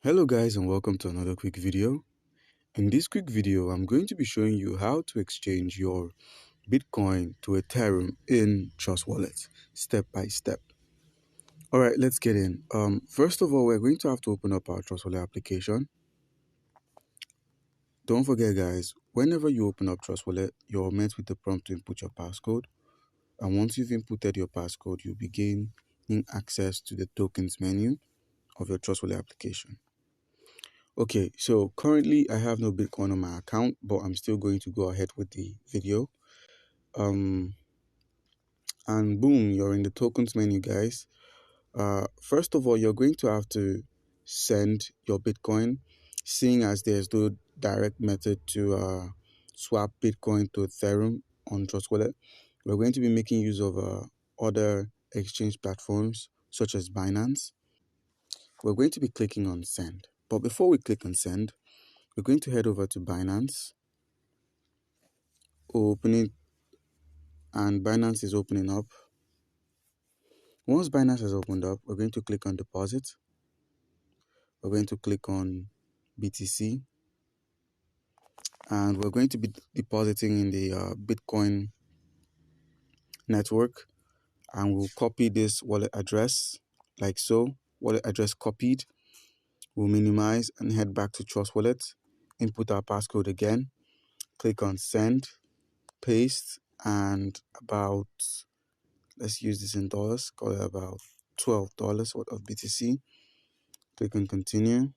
Hello guys, and welcome to another quick video. In this quick video, I'm going to be showing you how to exchange your Bitcoin to Ethereum in Trust Wallet, step by step. All right, let's get in. First of all, we're going to have to open up our Trust Wallet application. Don't forget guys, whenever you open up Trust Wallet, you're met with the prompt to input your passcode. And once you've inputted your passcode, you'll be gaining access to the tokens menu of your Trust Wallet application. Okay, so currently I have no Bitcoin on my account, but I'm still going to go ahead with the video. And boom, you're in the tokens menu, guys. First of all, you're going to have to send your Bitcoin, seeing as there's no direct method to swap Bitcoin to Ethereum on Trust Wallet. We're going to be making use of other exchange platforms such as Binance. We're going to be clicking on send. But before we click on send, we're going to head over to Binance, open it, and Binance is opening up. Once Binance has opened up, we're going to click on deposit. We're going to click on BTC, and we're going to be depositing in the Bitcoin network, and we'll copy this wallet address like so. Wallet address copied. We'll minimize and head back to Trust Wallet, input our passcode again, click on send, paste, and about, let's use this in dollars, call it about $12 worth of BTC. Click on continue.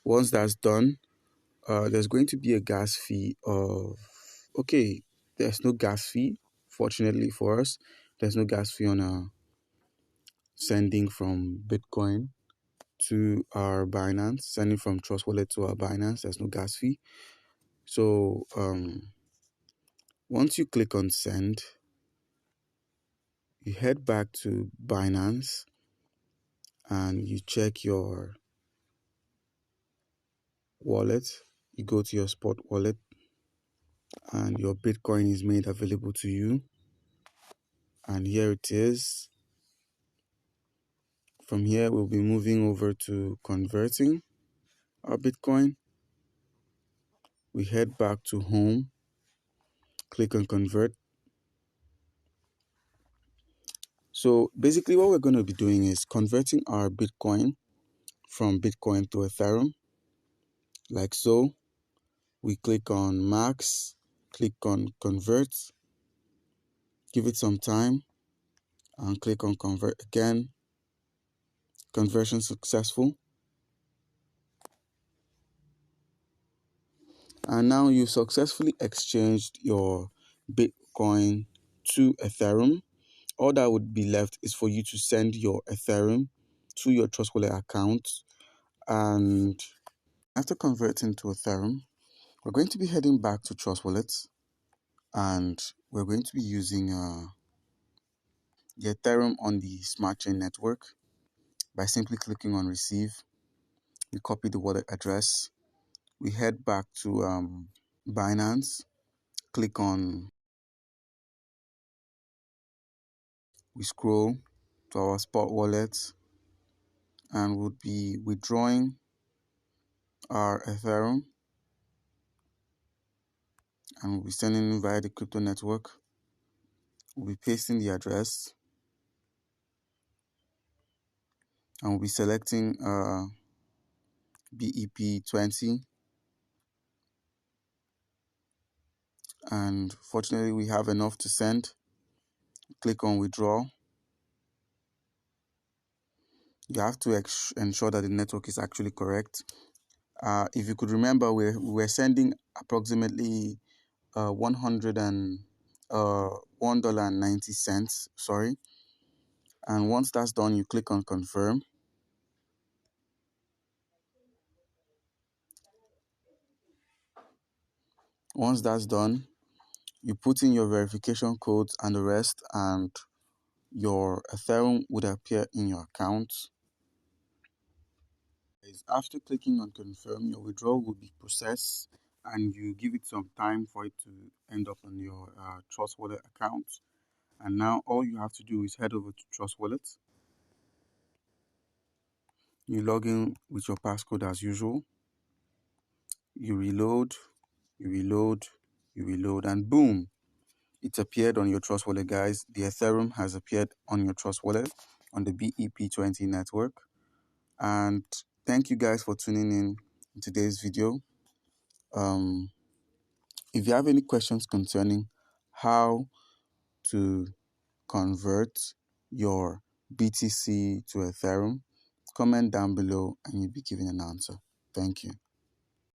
Once that's done, there's going to be a gas fee of, okay, there's no gas fee. Fortunately for us, there's no gas fee on sending from Bitcoin to our Binance, sending from Trust Wallet to our Binance. There's no gas fee. So once you click on send, you head back to Binance and you check your wallet. You go to your spot wallet and your Bitcoin is made available to you. And here it is. From here, we'll be moving over to converting our Bitcoin. We head back to home, click on convert. So basically what we're going to be doing is converting our Bitcoin from Bitcoin to Ethereum, like so. We click on max, click on convert, give it some time, and click on convert again. Conversion successful. And now you've successfully exchanged your Bitcoin to Ethereum. All that would be left is for you to send your Ethereum to your Trust Wallet account. And after converting to Ethereum, we're going to be heading back to Trust Wallet, and we're going to be using the Ethereum on the Smart Chain network by simply clicking on receive. We copy the wallet address. We head back to Binance, click on, we scroll to our spot wallet, and we'll be withdrawing our Ethereum, and we'll be sending via the crypto network. We'll be pasting the address, and we'll be selecting BEP20, and fortunately we have enough to send. Click on withdraw. You have to ensure that the network is actually correct. If you could remember, we were sending approximately $1.90, sorry. And once that's done, you click on confirm. Once that's done, you put in your verification codes and the rest, and your Ethereum would appear in your account. After clicking on confirm, your withdrawal will be processed, and you give it some time for it to end up on your Trust Wallet account. And now all you have to do is head over to Trust Wallet. You log in with your passcode as usual. You reload, you reload, you reload, and boom, it's appeared on your Trust Wallet, guys. The Ethereum has appeared on your Trust Wallet on the BEP20 network. And thank you guys for tuning in today's video. If you have any questions concerning how to convert your BTC to Ethereum, comment down below and you'll be given an answer. Thank you.